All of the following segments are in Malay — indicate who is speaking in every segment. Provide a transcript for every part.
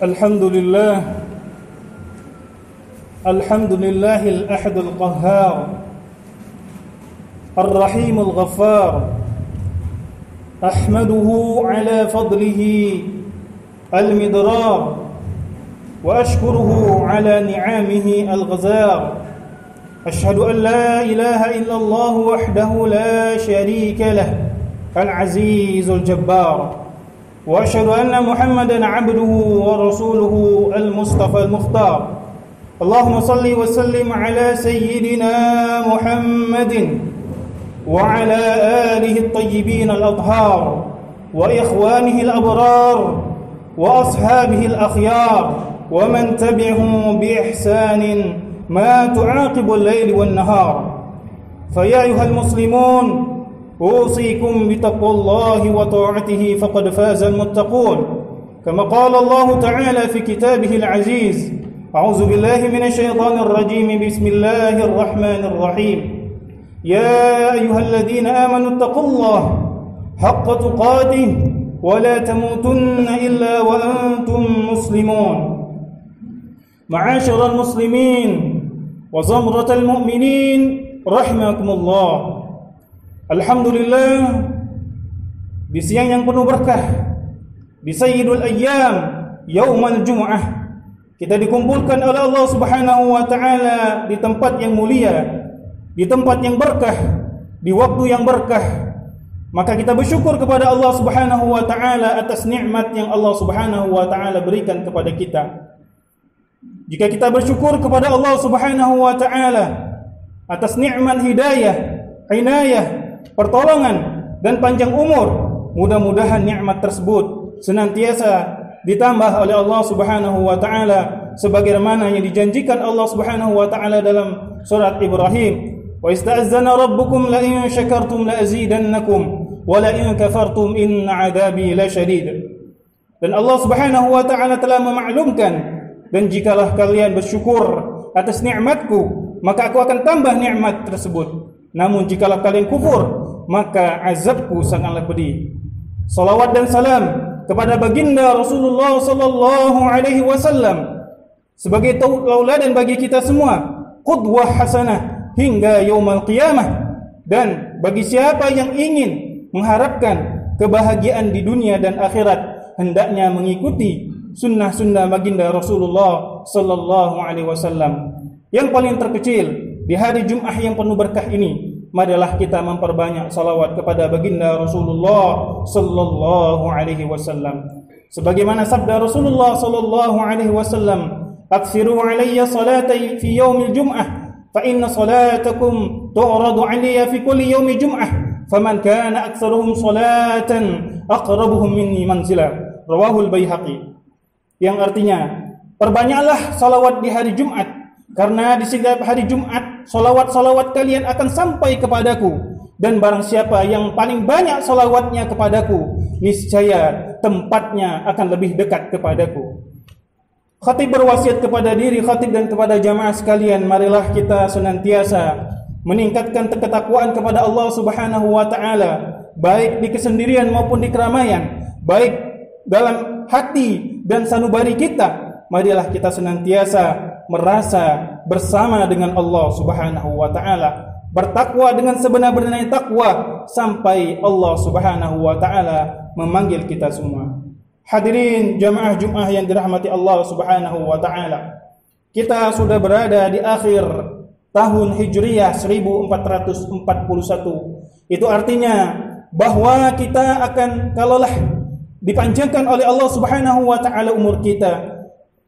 Speaker 1: الحمد لله الأحد القهار الرحيم الغفار أحمده على فضله المدرار وأشكره على نعمه الغزار أشهد أن لا إله إلا الله وحده لا شريك له العزيز الجبار وأشهد أن محمدا عبده ورسوله المصطفى المختار اللهم صل وسلم على سيدنا محمد وعلى آله الطيبين الأطهار وإخوانه الأبرار وأصحابه الأخيار ومن تبعهم بإحسان ما تعاقب الليل والنهار فيا أيها المسلمون أوصيكم بتقوى الله وطاعته فقد فاز المتقون كما قال الله تعالى في كتابه العزيز أعوذ بالله من الشيطان الرجيم بسم الله الرحمن الرحيم يا أيها الذين آمنوا اتقوا الله حق تقاته ولا تموتن إلا وأنتم مسلمون معاشر المسلمين وزمرة المؤمنين رحمكم الله. Alhamdulillah, di siang yang penuh berkah, di Sayyidul Ayyam, Yaumul Jum'ah, kita dikumpulkan oleh Allah Subhanahu wa taala di tempat yang mulia, di tempat yang berkah, di waktu yang berkah. Maka kita bersyukur kepada Allah Subhanahu wa taala atas nikmat yang Allah Subhanahu wa taala berikan kepada kita. Jika kita bersyukur kepada Allah Subhanahu wa taala atas nikmat hidayah, inayah, pertolongan dan panjang umur, mudah-mudahan nikmat tersebut senantiasa ditambah oleh Allah Subhanahu wa taala sebagaimana yang dijanjikan Allah Subhanahu wa taala dalam surat Ibrahim, wa ista'azzana rabbukum la in syakartum la azidannakum wa la in kafartum inna 'adzabi lasyadid. Dan Allah Subhanahu wa taala telah memaklumkan, dan jikalah kalian bersyukur atas nikmatku, maka aku akan tambah nikmat tersebut. Namun jikalau kalian kufur, maka azabku sangatlah pedih. Salawat dan salam kepada baginda Rasulullah sallallahu alaihi wasallam sebagai tauladan bagi kita semua, qudwah hasanah hingga yaumul qiyamah. Dan bagi siapa yang ingin mengharapkan kebahagiaan di dunia dan akhirat, hendaknya mengikuti sunnah-sunnah baginda Rasulullah sallallahu alaihi wasallam. Yang paling terkecil di hari Jumat yang penuh berkah ini, marilah kita memperbanyak salawat kepada baginda Rasulullah sallallahu alaihi wasallam. Sebagaimana sabda Rasulullah sallallahu alaihi wasallam, "Aksiru alayya salati fi yaumil jum'ah, fa inna salatakum tu'radu alayya fi kulli yaumi jum'ah, faman kana aktsaruhum salatan aqrabuhum minni manzila." Rawahul Baihaqi. Yang artinya, perbanyaklah salawat di hari Jumat, karena di setiap hari Jumat salawat-salawat kalian akan sampai kepadaku, dan barang siapa yang paling banyak salawatnya kepadaku, niscaya tempatnya akan lebih dekat kepadaku. Khatib berwasiat kepada diri khatib dan kepada jamaah sekalian, marilah kita senantiasa meningkatkan ketakwaan kepada Allah Subhanahu wa taala, baik di kesendirian maupun di keramaian, baik dalam hati dan sanubari kita. Marilah kita senantiasa merasa bersama dengan Allah Subhanahu wa taala, bertakwa dengan sebenar-benarnya takwa sampai Allah Subhanahu wa taala memanggil kita semua. Hadirin jamaah Jumat yang dirahmati Allah Subhanahu wa taala, kita sudah berada di akhir tahun Hijriyah 1441. Itu artinya bahwa kita akan, kalaulah dipanjangkan oleh Allah Subhanahu wa taala umur kita,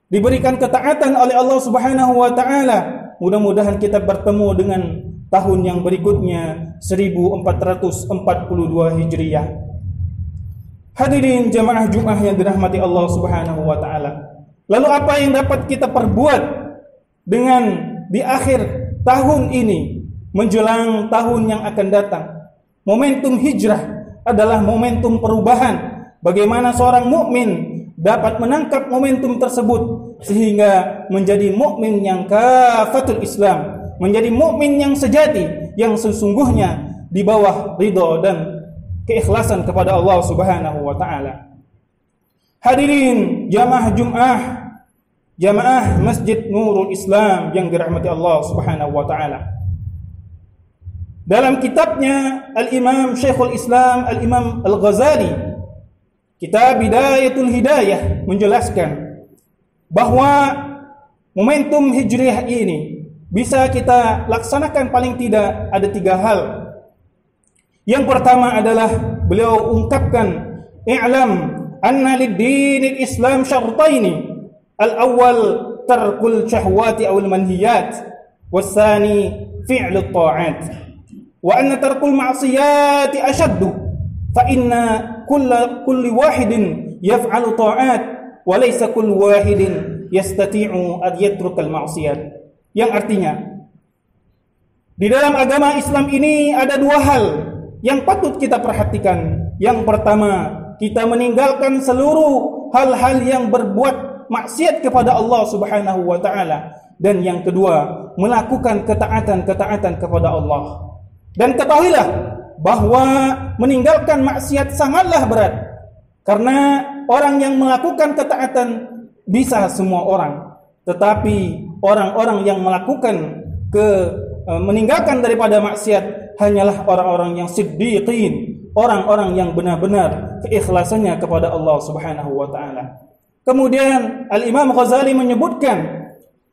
Speaker 1: diberikan ketaatan oleh Allah Subhanahu wa taala, mudah-mudahan kita bertemu dengan tahun yang berikutnya 1442 Hijriah. Hadirin jamaah Jumat yang dirahmati Allah Subhanahu wa taala. Lalu apa yang dapat kita perbuat dengan di akhir tahun ini menjelang tahun yang akan datang? Momentum hijrah adalah momentum perubahan. Bagaimana seorang mukmin dapat menangkap momentum tersebut sehingga menjadi mukmin yang kafatul Islam, menjadi mukmin yang sejati, yang sesungguhnya di bawah ridha dan keikhlasan kepada Allah Subhanahu wa taala. Hadirin jamaah Jumat, jamaah Masjid Nurul Islam yang dirahmati Allah Subhanahu wa taala. Dalam kitabnya Al-Imam Syekhul Islam Al-Imam Al-Ghazali, kitab Bidayatul Hidayah, menjelaskan bahwa momentum hijriah ini bisa kita laksanakan paling tidak ada 3 hal. Yang pertama adalah beliau ungkapkan, i'lam anna lid-dinil Islam syartaini, al-awwal tarkul syahwati awal manhiyat, was-tsani fi'lut ta'at, wa anna tarkul ma'siyati ashaddu, fa inna kulli wahidin yaf'alu ta'at wa laysa kullu wahidin yastati'u an yatrukal ma'siyat. Yang artinya, di dalam agama Islam ini ada 2 hal yang patut kita perhatikan. Yang pertama, kita meninggalkan seluruh hal-hal yang berbuat maksiat kepada Allah Subhanahu wa taala, dan yang kedua, melakukan ketaatan-ketaatan kepada Allah. Dan ketahuilah bahwa meninggalkan maksiat sangatlah berat, karena orang yang melakukan ketaatan bisa semua orang, tetapi orang-orang yang melakukan meninggalkan daripada maksiat hanyalah orang-orang yang siddiqin, orang-orang yang benar-benar keikhlasannya kepada Allah Subhanahu wa taala. Kemudian Al-Imam Ghazali menyebutkan,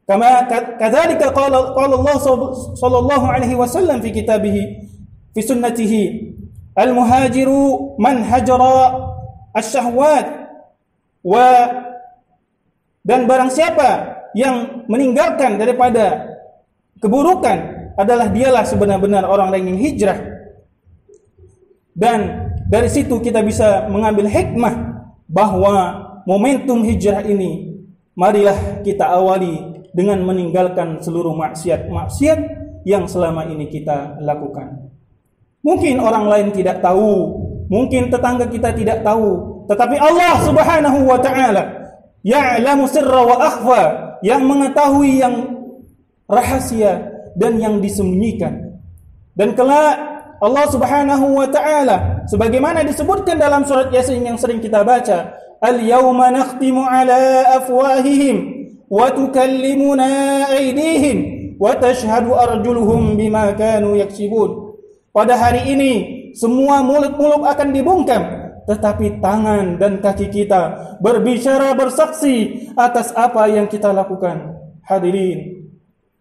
Speaker 1: kama kadzalika qala Allah sallallahu alaihi wasallam fi kitabihi fi sunnatihi, al-muhajiru man hajara asy-syahwat, dan barang siapa yang meninggalkan daripada keburukan adalah dialah sebenar-benar orang yang hijrah. Dan dari situ kita bisa mengambil hikmah bahwa momentum hijrah ini, marilah kita awali dengan meninggalkan seluruh maksiat-maksiat yang selama ini kita lakukan. Mungkin orang lain tidak tahu, mungkin tetangga kita tidak tahu, tetapi Allah Subhanahu wa taala ya'lamu sirra wa akhfa, yang mengetahui yang rahasia dan yang disembunyikan. Dan kelak Allah Subhanahu wa taala, sebagaimana disebutkan dalam surat Yasin yang sering kita baca, al-yawma nakhtimu ala afwahihim wa tukallimuna aydihim wa tashhadu arjuluhum bima kanu yaksibun. Pada hari ini semua mulut-mulut akan dibungkam, tetapi tangan dan kaki kita berbicara, bersaksi atas apa yang kita lakukan. Hadirin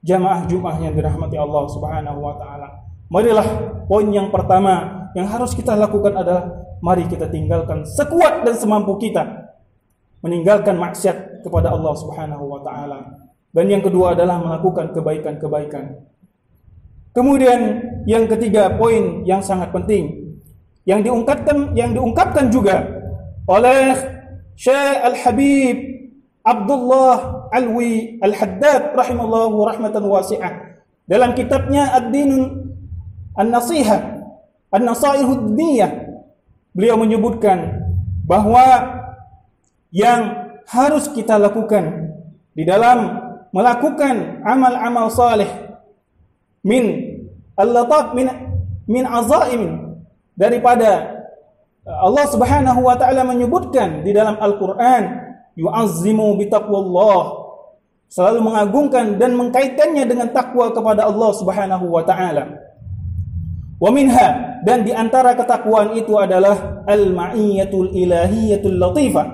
Speaker 1: jamaah Jumat yang dirahmati Allah Subhanahu wa taala, marilah poin yang pertama yang harus kita lakukan adalah mari kita tinggalkan sekuat dan semampu kita, meninggalkan maksiat kepada Allah Subhanahu wa taala. Dan yang kedua adalah melakukan kebaikan-kebaikan. Kemudian yang ketiga, poin yang sangat penting yang diungkapkan juga oleh Syekh Al-Habib Abdullah Alwi Al-Haddad rahimallahu rahmatan wasi'ah dalam kitabnya Ad-Dinun An-Nasihah, An-Nasaihud Diniyah. Beliau menyebutkan bahwa yang harus kita lakukan di dalam melakukan amal-amal saleh min al-latat min azaim, daripada Allah Subhanahu wa taala menyebutkan di dalam Al-Qur'an, yu'azzimu bitaqwallah, selalu mengagungkan dan mengkaitkannya dengan takwa kepada Allah Subhanahu wa taala. Wa minha, dan di antara ketakwaan itu adalah al-ma'iyyatul ilahiyatul latifah,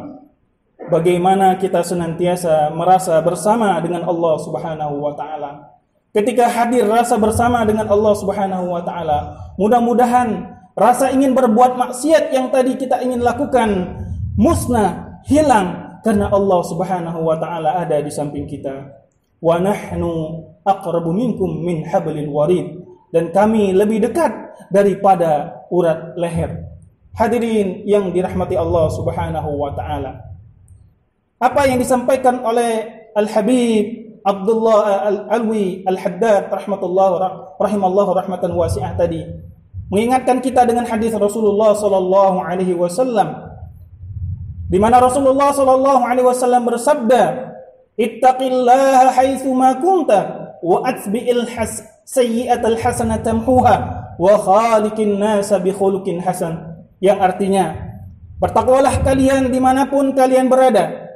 Speaker 1: bagaimana kita senantiasa merasa bersama dengan Allah Subhanahu wa taala. Ketika hadir rasa bersama dengan Allah Subhanahu wa taala, mudah-mudahan rasa ingin berbuat maksiat yang tadi kita ingin lakukan musnah, hilang, karena Allah Subhanahu wa taala ada di samping kita. Wa nahnu aqrabu minkum min hablil warid, dan kami lebih dekat daripada urat leher. Hadirin yang dirahmati Allah Subhanahu wa taala, apa yang disampaikan oleh Al-Habib Abdullah Al-Alwi Al-Haddad rahimallahu rahmatan wasi'ah tadi mengingatkan kita dengan hadis Rasulullah sallallahu alaihi wasallam, di mana Rasulullah sallallahu alaihi wasallam bersabda, ittaqillaha haitsu ma kunta wa atbi'il sayyi'atal hasanata tamhuha wa khaliqin nasa bi khuluqin hasan, yang artinya Bertakwalah kalian dimanapun kalian berada,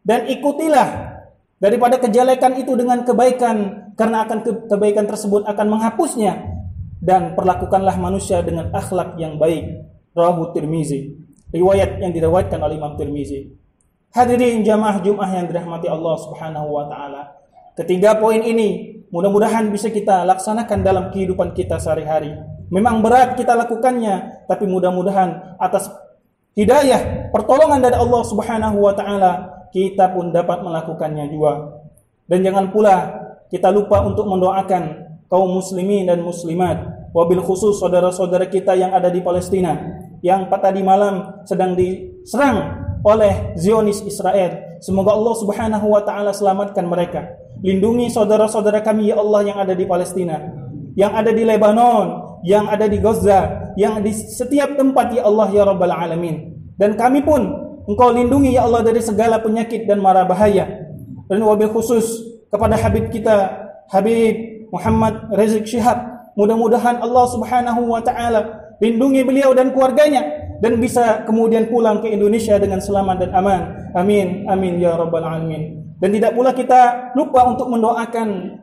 Speaker 1: dan ikutilah daripada kejelekan itu dengan kebaikan, karena akan kebaikan tersebut akan menghapusnya, dan perlakukanlah manusia dengan akhlak yang baik. Rawahu Tirmizi, riwayat yang diriwayatkan oleh Imam Tirmizi. Hadirin jamaah Jumat yang dirahmati Allah Subhanahu wa taala. Ketiga poin ini mudah-mudahan bisa kita laksanakan dalam kehidupan kita sehari-hari. Memang berat kita lakukannya, tapi mudah-mudahan atas hidayah, pertolongan dari Allah Subhanahu wa taala, kita pun dapat melakukannya juga. Dan jangan pula kita lupa untuk mendoakan kaum muslimin dan muslimat, wabil khusus saudara-saudara kita yang ada di Palestina, yang tadi malam sedang diserang oleh Zionis Israel. Semoga Allah Subhanahu wa taala selamatkan mereka. Lindungi saudara-saudara kami ya Allah yang ada di Palestina, yang ada di Lebanon, yang ada di Gaza, yang di setiap tempat ya Allah ya Rabbal Alamin. Dan kami pun Engkau lindungi ya Allah dari segala penyakit dan mara bahaya. Dan wabil khusus kepada Habib kita, Habib Muhammad Rizik Syihab, mudah-mudahan Allah Subhanahu wa taala lindungi beliau dan keluarganya, dan bisa kemudian pulang ke Indonesia dengan selamat dan aman. Amin, amin ya Rabbal Alamin. Dan tidak pula kita lupa untuk mendoakan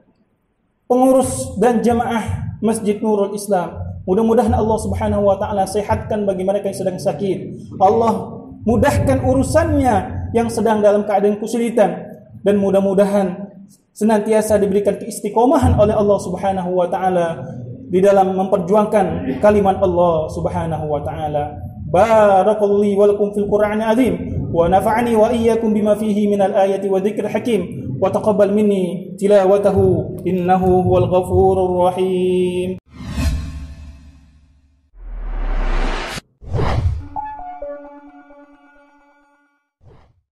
Speaker 1: pengurus dan jamaah Masjid Nurul Islam. Mudah-mudahan Allah Subhanahu wa taala sehatkan bagi mereka yang sedang sakit. Allah mudahkan urusannya yang sedang dalam keadaan kesulitan, dan mudah-mudahan senantiasa diberikan keistiqomahan oleh Allah Subhanahu wa taala di dalam memperjuangkan kalimat Allah Subhanahu wa taala. Barakallahu li wa lakum fil Qur'anil azim wa nafa'ani wa iyyakum bima fihi minal ayati wa dzikril hakim wa taqabbal minni tilawatahu innahu huwal ghafurur rahim.